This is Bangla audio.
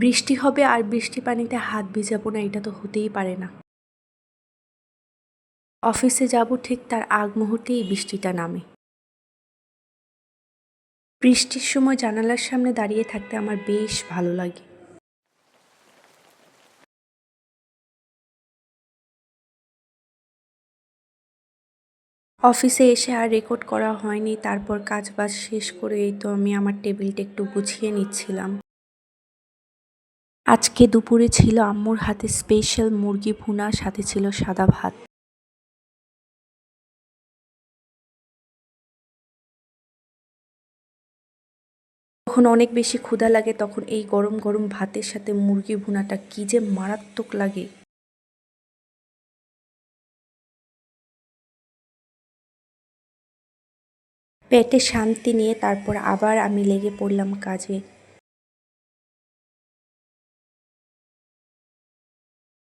বৃষ্টি হবে আর বৃষ্টি পানিতে হাত ভিজাবো না, এটা তো হতেই পারে না। অফিসে যাব ঠিক তার আগ মুহূর্তেই বৃষ্টিটা নামে। বৃষ্টির সময় জানালার সামনে দাঁড়িয়ে থাকতে আমার বেশ ভালো লাগে। অফিসে এসে আর রেকর্ড করা হয়নি, তারপর কাজবাজ শেষ করে এই তো আমি আমার টেবিলটা একটু গুছিয়ে নিচ্ছিলাম। আজকে দুপুরে ছিল আম্মুর হাতে স্পেশাল মুরগি ভুনা, সাথে ছিল সাদা ভাত। যখন অনেক বেশি ক্ষুধা লাগে তখন এই গরম গরম ভাতের সাথে মুরগি ভুনাটা কি যে মারাত্মক লাগে। পেটে শান্তি নিয়ে তারপর আবার আমি লেগে পড়লাম কাজে।